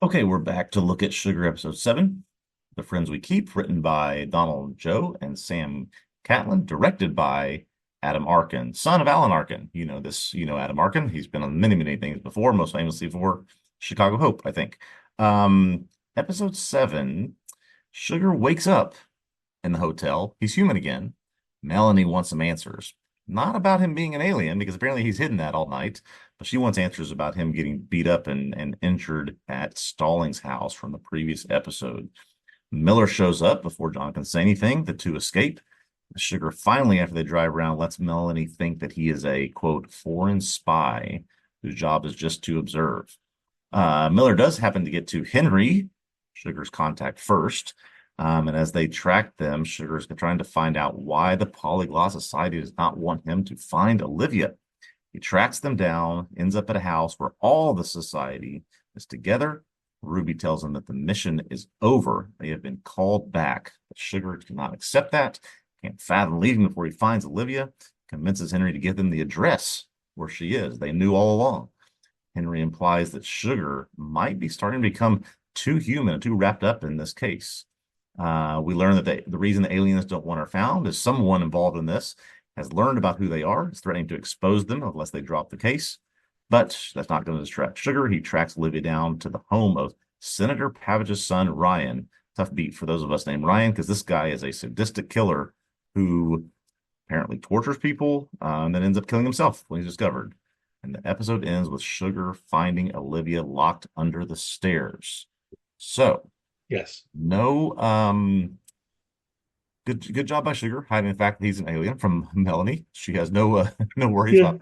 Okay, we're back to look at Sugar episode 7, The Friends We Keep, written by Donald Joe and Sam Catlin, directed by Adam Arkin, son of Alan Arkin. Adam Arkin. He's been on many, many things before, most famously for Chicago Hope, I think. Um, Episode 7, Sugar wakes up in the hotel. He's human again. Melanie wants some answers. Not about him being an alien, because apparently he's hidden that all night, but she wants answers about him getting beat up and injured at Stallings' house from the previous episode. Miller shows up before John can say anything. The two escape. Sugar finally, after they drive around, lets Melanie think that he is a, quote, foreign spy whose job is just to observe. Miller does happen to get to Henry, Sugar's contact, first. And as they track them, Sugar's trying to find out why the Polyglot Society does not want him to find Olivia. He tracks them down, ends up at a house where all the society is together. Ruby tells him that the mission is over. They have been called back. But Sugar cannot accept that, can't fathom leaving before he finds Olivia, convinces Henry to give them the address where she is. They knew all along. Henry implies that Sugar might be starting to become too human and too wrapped up in this case. We learn that the reason the aliens don't want her found is someone involved in this has learned about who they are, is threatening to expose them unless they drop the case. But that's not going to distract Sugar. He tracks Olivia down to the home of Senator Pavage's son, Ryan. Tough beat for those of us named Ryan, because this guy is a sadistic killer who apparently tortures people and then ends up killing himself when he's discovered. And the episode ends with Sugar finding Olivia locked under the stairs. So, Yes. no, good job by Sugar hiding the fact that he's an alien from Melanie. She has no no worries Yeah. about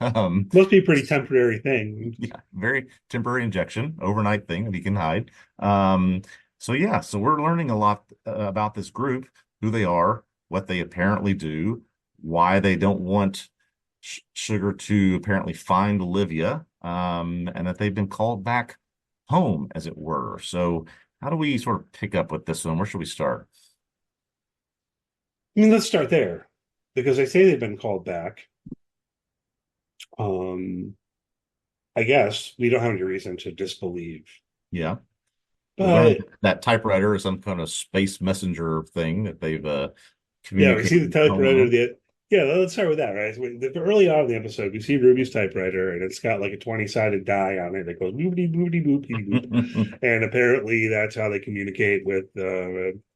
that. Must be a pretty temporary thing. Yeah, very temporary injection, overnight thing that he can hide. Um, so we're learning a lot about this group, who they are, what they apparently do, why they don't want Sugar to apparently find Olivia, and that they've been called back home, as it were. So how do we sort of pick up with this one? Where should we start? I mean, let's start there because they say they've been called back. Um, I guess we don't have any reason to disbelieve. Yeah. We learned But that typewriter is some kind of space messenger thing that they've yeah, we see the communicated home typewriter. alone. Yeah, let's start with that, right? So early on in the episode, we see Ruby's typewriter, and it's got like a 20-sided die on it that goes boopity boopity boopity boop. And apparently, that's how they communicate with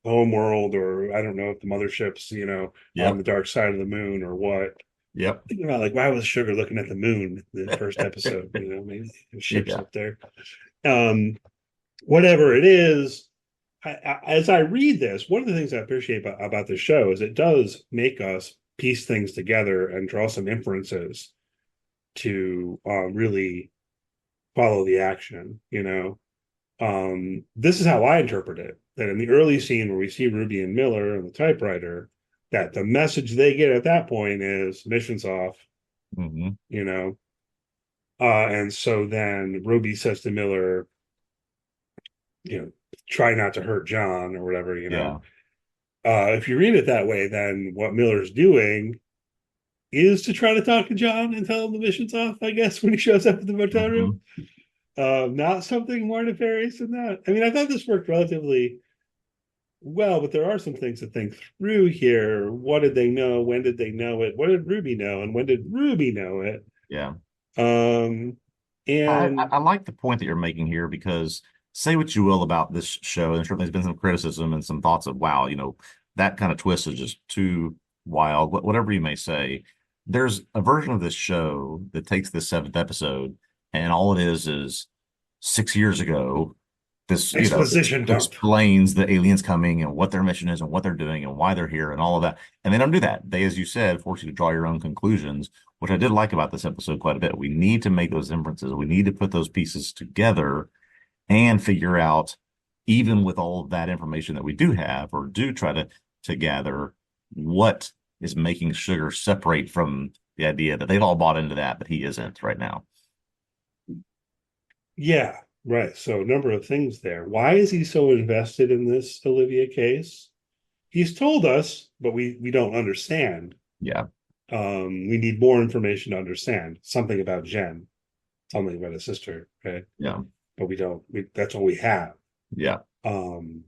home world, or I don't know if the mothership's, on Yep. the dark side of the moon or what. Yep. Thinking about like why was Sugar looking at the moon in the first episode? Maybe the ship's Yeah. up there. Um, Whatever it is, as I read this, one of the things I appreciate about this show is it does make us piece things together and draw some inferences to really follow the action. This is how I interpret it. That in the early scene where we see Ruby and Miller and the typewriter, that the message they get at that point is mission's off. Hmm. You know, and so then Ruby says to Miller, try not to hurt John or whatever. Yeah. If you read it that way, then what Miller's doing is to try to talk to John and tell him the mission's off, I guess, when he shows up at the motel room. Hmm. Not something more nefarious than that. I mean, I thought this worked relatively well, but there are some things to think through here. What did they know? When did they know it? What did Ruby know? And when did Ruby know it? Yeah. Um, and I like the point that you're making here, because say what you will about this show, and certainly there's been some criticism and some thoughts of, wow, that kind of twist is just too wild, whatever you may say. There's a version of this show that takes this seventh episode, and all it is 6 years ago, this, exposition dump. explains the aliens coming and what their mission is and what they're doing and why they're here and all of that. And they don't do that. They, as you said, force you to draw your own conclusions, which I did like about this episode quite a bit. We need to make those inferences. We need to put those pieces together and figure out, even with all of that information that we do have or do try to gather, what is making Sugar separate from the idea that they've all bought into that, but he isn't right now. Yeah, right. So a number of things there. Why is he so invested in this Olivia case? He's told us, but we don't understand. Yeah. We need more information to understand something about Jen, something about his sister, right? Yeah. but we don't. That's all we have. Yeah. Um,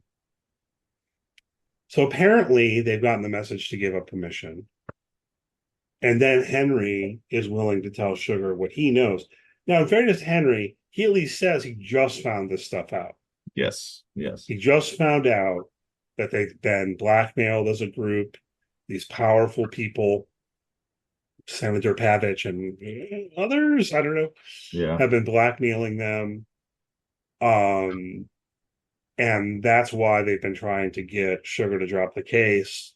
so apparently they've gotten the message to give up permission. And then Henry is willing to tell Sugar what he knows. Now, in fairness to Henry, he at least says he just found this stuff out. Yes. Yes. He just found out that they've been blackmailed as a group. These powerful people, Senator Pavich and others, I don't know, Yeah. have been blackmailing them. Um, and that's why they've been trying to get Sugar to drop the case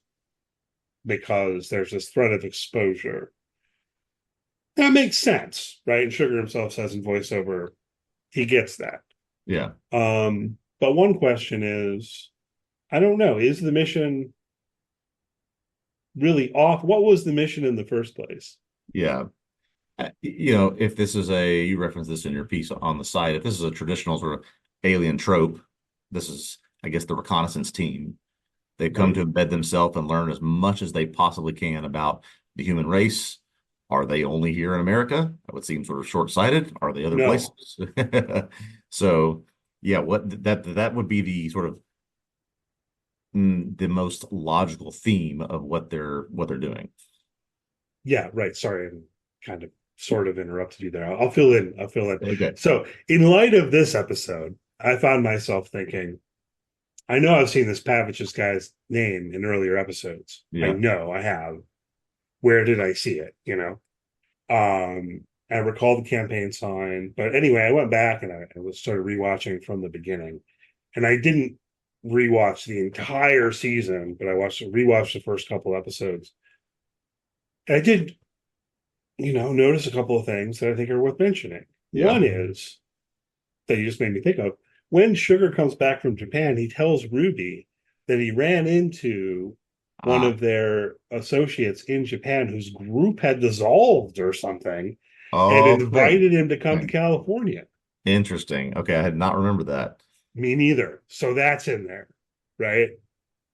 because there's this threat of exposure. That makes sense, right? And Sugar himself says in voiceover, he gets that. Yeah. But one question is, I don't know, is the mission really off? What was the mission in the first place? Yeah. If this is you reference this in your piece on the site, if this is a traditional sort of alien trope, this is, I guess, the reconnaissance team. They've come Right? to embed themselves and learn as much as they possibly can about the human race. Are they only here in America? That would seem sort of short-sighted. Are they other No. places? So, yeah, that would be the sort of the most logical theme of what they're doing. Yeah, right. Sorry, I'm kind of sort of interrupted you there. I'll fill in. I'll fill in. Okay. So, in light of this episode, I found myself thinking, I know I've seen this Pavich's guy's name in earlier episodes. I Yeah. know I have. Where did I see it? I recall the campaign sign, but anyway, I went back and I was started rewatching from the beginning, and I didn't rewatch the entire season, but I rewatched the first couple episodes. I did, notice a couple of things that I think are worth mentioning. Yeah. One is that you just made me think of when Sugar comes back from Japan, he tells Ruby that he ran into one Ah. of their associates in Japan whose group had dissolved or something and Okay. invited him to come to Okay. California. Interesting. Okay, I had not remembered that. Me neither. So that's in there, right?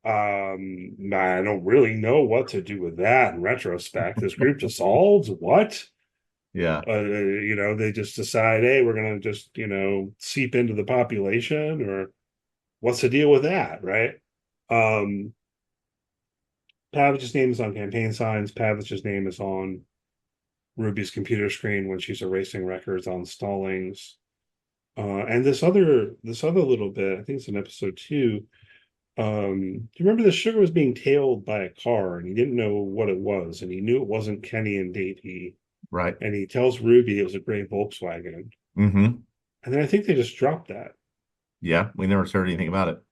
I don't really know what to do with that in retrospect. This group dissolves. What? Yeah. They just decide, hey, we're gonna just, seep into the population, or what's the deal with that, right? Um, Pavich's name is on campaign signs. Pavich's name is on Ruby's computer screen when she's erasing records on Stallings. And this other little bit, I think it's in episode 2. Do you remember the Sugar was being tailed by a car and he didn't know what it was, and he knew it wasn't Kenny and Davey, Right. and he tells Ruby it was a gray Volkswagen. Mm-hmm. And then I think they just dropped that. Yeah, we never heard anything about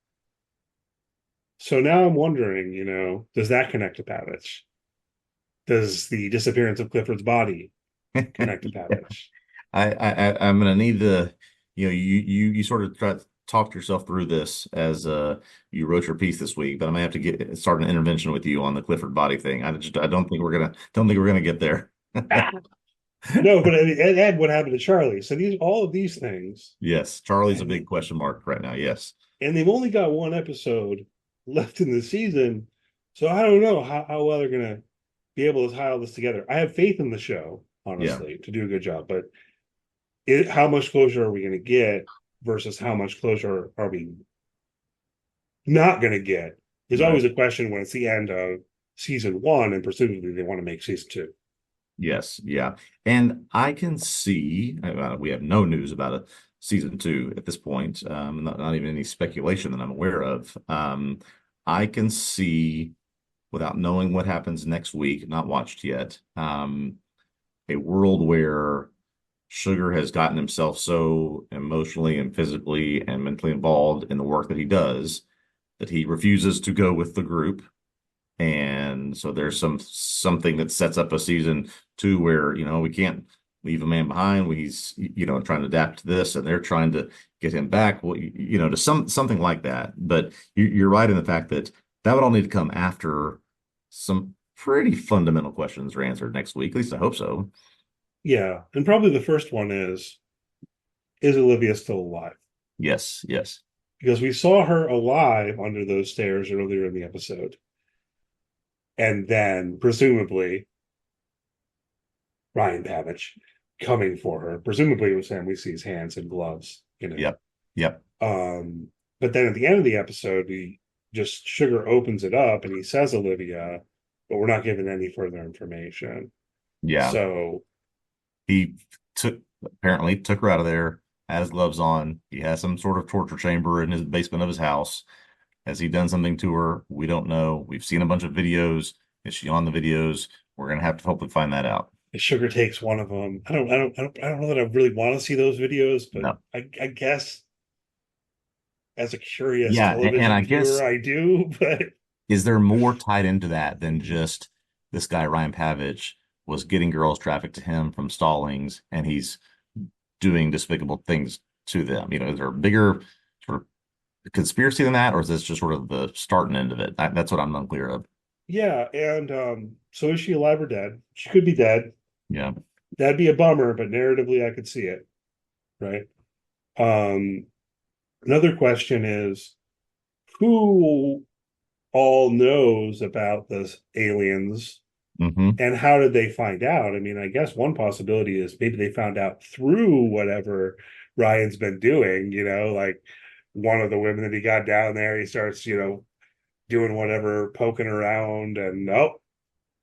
So now I'm wondering, does that connect to Pavich? Does the disappearance of Clifford's body it. connect to Pavich? I'm gonna need to, you sort of try to talk yourself through this as you wrote your piece this week, but I'm gonna have to start an intervention with you on the Clifford body thing. I don't think we're gonna get there. No, but I mean, and what happened to Charlie? So all of these things, Yes, Charlie's a and big question mark right now. Yes. they've only got one episode left in the season, so I don't know how well they're gonna be able to tie all this together. I have faith in the show, Yeah. honestly, to do a good job, but how much closure are we going to get versus how much closure are we not going to get is Right. always a question when it's the end of season 1 and presumably they want to make season 2. Yes, yeah. And I can see we have no news about a season two at this point, not even any speculation that I'm aware of. I can see, without knowing what happens next week, not watched yet, a world where Sugar has gotten himself so emotionally and physically and mentally involved in the work that he does that he refuses to go with the group, and so there's something that sets up a season two where, we can't leave a man behind. He's, trying to adapt to this, and they're trying to get him back. Well, to something like that. But you're right in the fact that that would all need to come after some pretty fundamental questions are answered next week. At least I hope so. Yeah, and probably the first one is Olivia still alive? Yes, yes, Because we saw her alive under those stairs earlier in the episode. And then presumably Ryan Pavich coming for her. Presumably it was him. We see his hands and gloves, Yep. Yep. But then at the end of the episode, we just Sugar opens it up and he says Olivia, but we're not given any further information. Yeah. So He apparently took her out of there, had his gloves on. He has some sort of torture chamber in his basement of his house. Has he done something to her? We don't know. We've seen a bunch of videos. Is she on the videos? We're gonna have to hopefully find that out. Sugar takes one of them. I don't know that I really want to see those videos, but No. I guess as a curious Yeah, and television I viewer, guess I do. But is there more tied into that than just this guy Ryan Pavich was getting girls trafficked to him from Stallings and he's doing despicable things to them? Is there a bigger sort of conspiracy than that, or is this just sort of the start and end of it? That's what I'm unclear of. yeah, and so is she alive or dead? She could be dead. Yeah. That'd be a bummer, but narratively, I could see it. Right. Um, Another question is who all knows about the aliens Hmm. and how did they find out? I mean, I guess one possibility is maybe they found out through whatever Ryan's been doing, like one of the women that he got down there, he starts, doing whatever, poking around, and oh,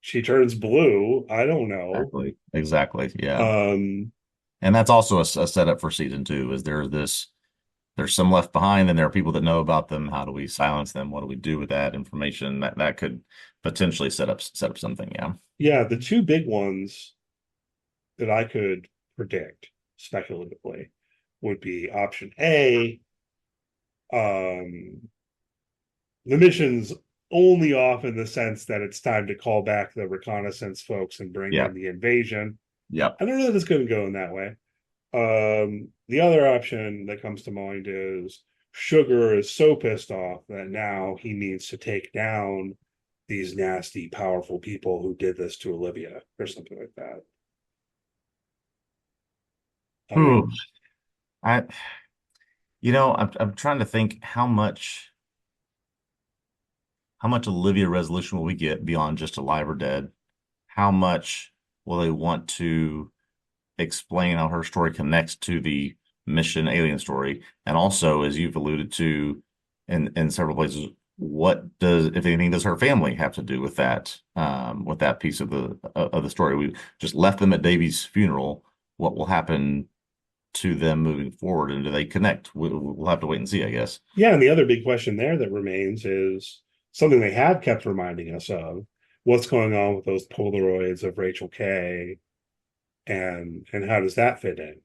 she turns blue. I don't know. Exactly. Exactly. Yeah. Um, And that's also a setup for season two. Is there's some left behind, and there are people that know about them. How do we silence them? What do we do with that information? That could potentially set up something. Yeah. yeah, the two big ones that I could predict speculatively would be option A, um, the mission's only off in the sense that it's time to call back the reconnaissance folks and bring Yeah. in the invasion. Yep. I don't know that it's going to go in that way. The other option that comes to mind is Sugar is so pissed off that now he needs to take down these nasty, powerful people who did this to Olivia or something like that. I don't Ooh, know. I I'm trying to think how much Olivia resolution will we get beyond just alive or dead? How much will they want to explain how her story connects to the mission alien story? And also, as you've alluded to in several places, what does, if anything, does her family have to do with that piece of the story? We just left them at Davy's funeral. What will happen to them moving forward, and do they connect? We'll have to wait and see, I guess. Yeah, and the other big question there that remains is something they have kept reminding us of. What's going on with those Polaroids of Rachel Kay and how does that fit in?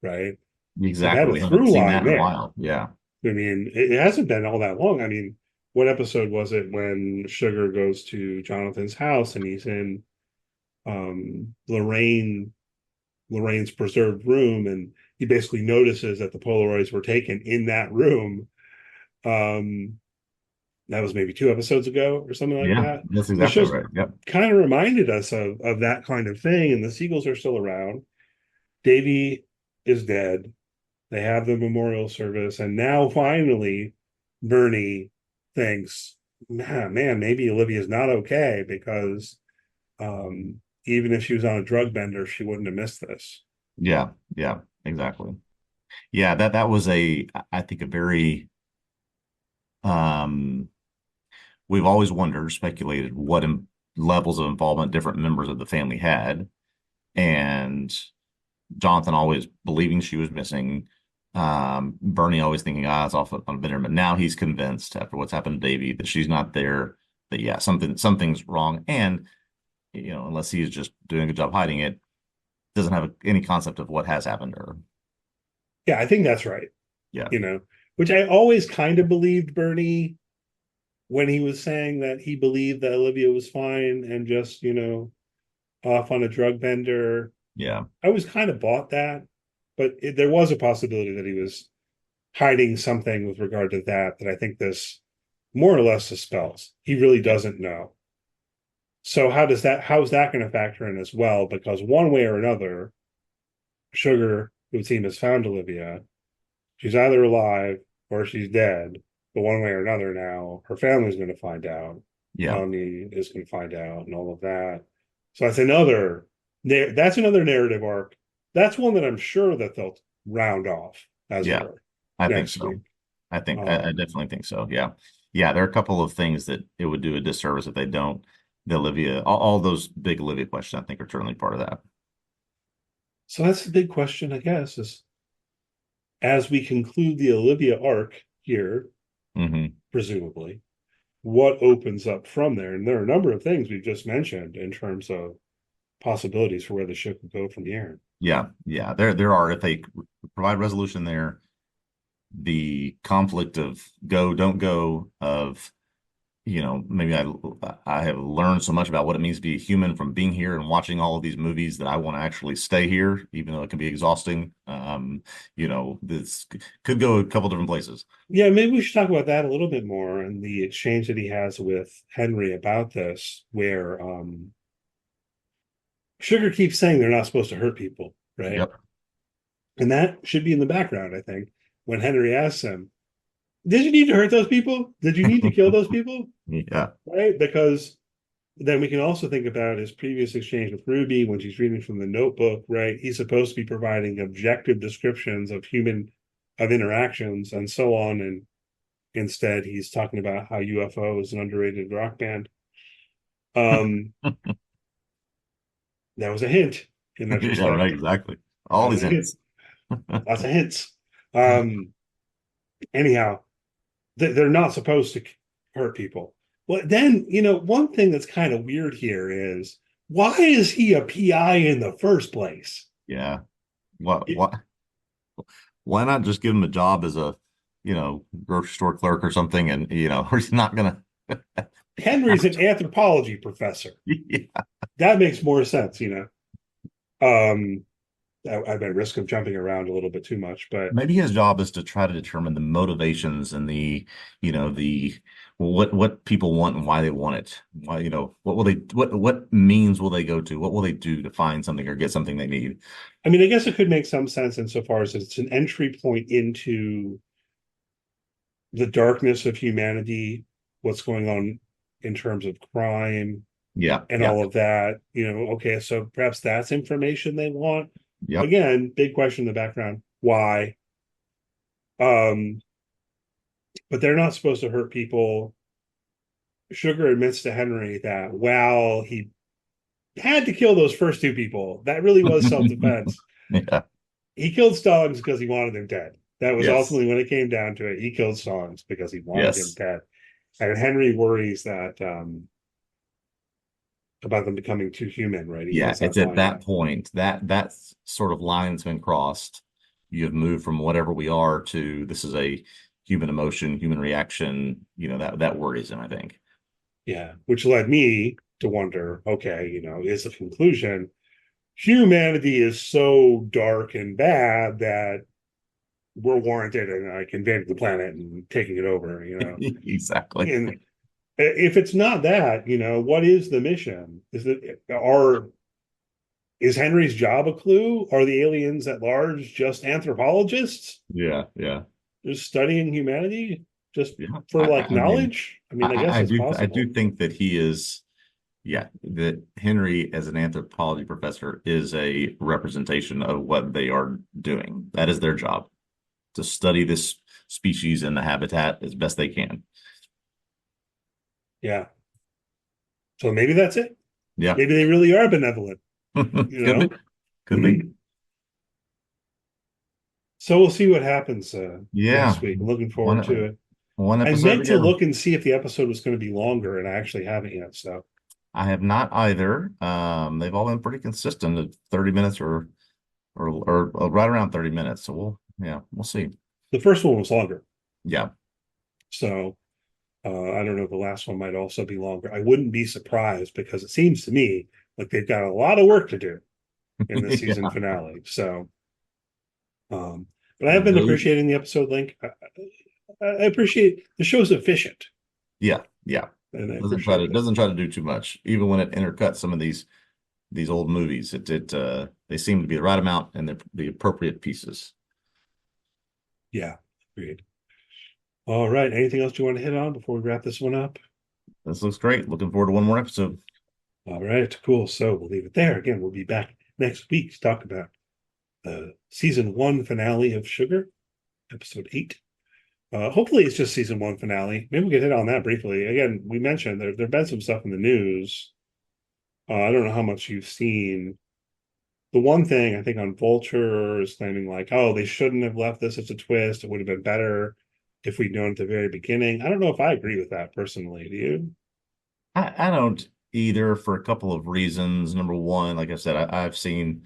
Right. They've had Exactly. a We haven't through seen line that in a there. while. Yeah. I mean, it hasn't been all that long. I mean, what episode was it when Sugar goes to Jonathan's house and he's in Lorraine's preserved room and he basically notices that the Polaroids were taken in that room. Um, that was maybe 2 episodes ago or something like Yeah, that. that's The exactly show's right. Yep. kind of reminded us of that kind of thing, and the seagulls are still around. Davy is dead. They have the memorial service, and now finally, Bernie thinks, man, maybe Olivia's not okay because even if she was on a drug bender, she wouldn't have missed this. Yeah. Yeah. Exactly. Yeah. That was I think a very um we've always wondered, speculated what levels of involvement different members of the family had, and Jonathan always believing she was missing. Bernie always thinking, it's off on a bender, but now he's convinced after what's happened to Davy that she's not there. That yeah, something's wrong, and unless he's just doing a good job hiding it, doesn't have any concept of what has happened to her. Yeah, I think that's right. Yeah. You know, which I always kind of believed Bernie when he was saying that he believed that Olivia was fine and just, off on a drug bender. Yeah. I was kind of bought that, but there was a possibility that he was hiding something with regard to that I think this more or less dispels. He really Yeah. doesn't know. So how's that going to factor in as well? Because one way or another, Sugar, whose team has found Olivia, she's either alive or she's dead. But one way or another now, her family's going to find out. Yeah. Melanie is going to find out and all of that. So that's another narrative arc that's one that I'm sure that they'll round off, as it Yeah, were, I think next so. week. I definitely think so. Yeah. Yeah, there are a couple of things that it would do a disservice if they don't. The Olivia, all those big Olivia questions, I think, are certainly part of that. So that's the big question, I guess, is as we conclude the Olivia arc here, Hmm. presumably, what opens up from there? And there are a number of things we've just mentioned in terms of possibilities for where the ship could go from here. Yeah, yeah. There are, if they provide resolution there, the conflict of go, don't go, of maybe I have learned so much about what it means to be a human from being here and watching all of these movies that I want to actually stay here, even though it can be exhausting. This could go a couple different places. Yeah, maybe we should talk about that a little bit more and the exchange that he has with Henry about this, where Sugar keeps saying they're not supposed to hurt people, right? Yep. And that should be in the background, I think, when Henry asks him, did you need to hurt those people? Did you need to kill those people? Yeah. Right? Because then we can also think about his previous exchange with Ruby when she's reading from the notebook, right? He's supposed to be providing objective descriptions of interactions and so on. And instead he's talking about how UFO is an underrated rock band. Um, that was a hint in Yeah, right, retrospect. exactly. All That was these a hint. hints. Lots of hints. Um, anyhow, they're not supposed to hurt people. Well, then, one thing that's kind of weird here is why is he a PI in the first place? Yeah. What why not just give him a job as a, grocery store clerk or something, and or he's not gonna Henry's an anthropology professor. yeah. That makes more sense. Um, I'm at risk of jumping around a little bit too much, but Maybe his job is to try to determine the motivations and the what people want and why they want it. Why, what means will they go to? What will they do to find something or get something they need? I mean, I guess it could make some sense insofar as it's an entry point into the darkness of humanity, what's going on in terms of crime Yeah, and yeah, all of that. Okay, so perhaps that's information they want. yep. Again, big question in the background. Why? Um, but they're not supposed to hurt people. Sugar admits to Henry that, well, he had to kill those first two people. That really was self-defense. Yeah. He killed Stallings because he wanted him dead. That was Yes. ultimately when it came down to it. He killed Stallings because he wanted him Yes. dead. And Henry worries that about them becoming too human, right? He Yeah, has it's that at line. that point that sort of line's been crossed. You have moved from whatever we are to this is a human emotion, human reaction. That worries him, I think. Yeah, which led me to wonder, okay, is the conclusion humanity is so dark and bad that we're warranted in invading the planet and taking it over. Exactly. And if it's not that, what is the mission? Is Henry's job a clue? Are the aliens at large just anthropologists? Yeah, yeah, Just studying humanity just yeah. for like I mean, knowledge? I mean, I guess it's I possible. do think that he is, yeah, that Henry as an anthropology professor is a representation of what they are doing. That is their job, to study this species and the habitat as best they can. Yeah. So maybe that's it. Yeah. Maybe they really are benevolent, you Could be. know? Could be. So we'll see what happens Yeah. next week. I'm looking forward to One it. one I episode meant to again. look and see if the episode was going to be longer, and I actually haven't yet. So I have not either. They've all been pretty consistent at 30 minutes or right around 30 minutes. So we'll see. the first one was longer. Yeah. So I don't know. The last one might also be longer. I wouldn't be surprised because it seems to me like they've got a lot of work to do in the season Yeah. finale. So, but I have been Those, appreciating the episode link. I appreciate the show's efficient, yeah. and I Doesn't try to appreciate that. doesn't try to do too much. Even when it intercuts some of these old movies, they seem to be the right amount and the appropriate pieces. Yeah, agreed. All right. Anything else you want to hit on before we wrap this one up? This looks great. Looking forward to one more episode. All right, cool. So we'll leave it there. Again, we'll be back next week to talk about the season one finale of Sugar, episode 8. Hopefully, it's just season one finale. Maybe we could hit on that briefly. Again, we mentioned there've been some stuff in the news. I don't know how much you've seen. The one thing I think on Vulture is claiming like, oh, they shouldn't have left this as a twist. It would have been better if we'd known at the very beginning. I don't know if I agree with that personally. Do you? I don't either for a couple of reasons. Number one, like I said, I've seen,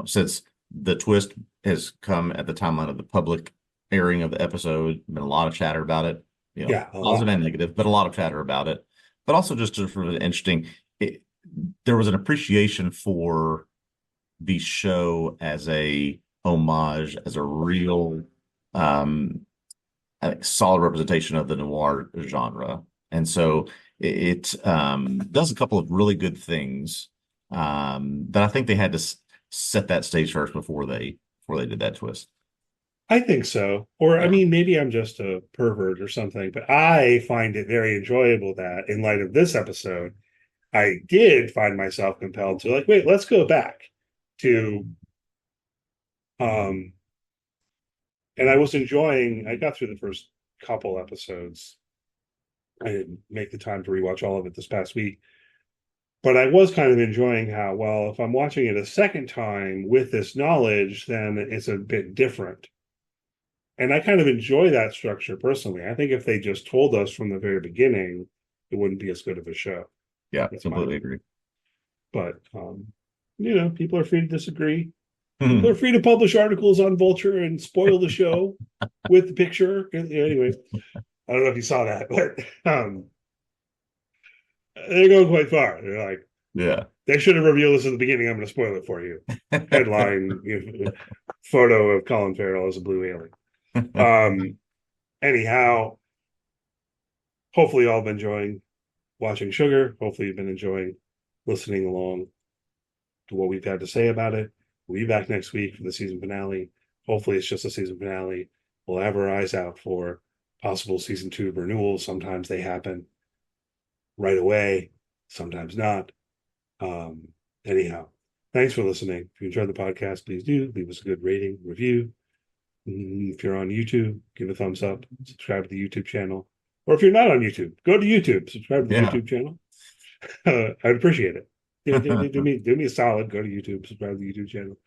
since the twist has come at the timeline of the public airing of the episode, been a lot of chatter about it, Yeah, a positive lot. and negative, but a lot of chatter about it. But also just sort of interesting, it, there was an appreciation for the show as a homage, as a real, um, I think, solid representation of the noir genre. And so it does a couple of really good things that I think they had to set that stage first before they did that twist. I think so. Or, I Yeah. mean, maybe I'm just a pervert or something, but I find it very enjoyable that in light of this episode, I did find myself compelled to like, wait, let's go back to um and I was enjoying I got through the first couple episodes. I didn't make the time to rewatch all of it this past week, but I was kind of enjoying how, well, if I'm watching it a second time with this knowledge, then it's a bit different. And I kind of enjoy that structure personally. I think if they just told us from the very beginning, it wouldn't be as good of a show. Yeah, That's my completely opinion. agree. But people are free to disagree. People are free to publish articles on Vulture and spoil the show with the picture. Anyway, I don't know if you saw that, but they're going quite far. They're like, Yeah. they should have revealed this at the beginning. I'm going to spoil it for you. Headline: photo of Colin Farrell as a blue alien. Um, Anyhow, hopefully, you all have been enjoying watching Sugar. Hopefully, you've been enjoying listening along to what we've had to say about it. We'll be back next week for the season finale. Hopefully, it's just a season finale. We'll have our eyes out for possible season two renewals. Sometimes they happen right away, sometimes not. Um, Anyhow, thanks for listening. If you enjoyed the podcast, please do leave us a good rating, review. If you're on YouTube, give a thumbs up, subscribe to the YouTube channel. Or if you're not on YouTube, go to YouTube, subscribe to the Yeah. YouTube channel. I'd appreciate it. Do me a solid. Go to YouTube, subscribe to the YouTube channel.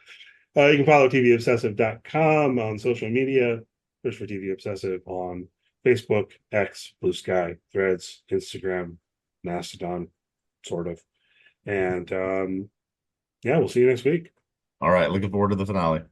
You can follow tvobsessive.com on social media. Search for TV Obsessive on Facebook, X, Blue Sky, Threads, Instagram, Mastodon, sort of. And yeah, we'll see you next week. All right. Looking forward to the finale.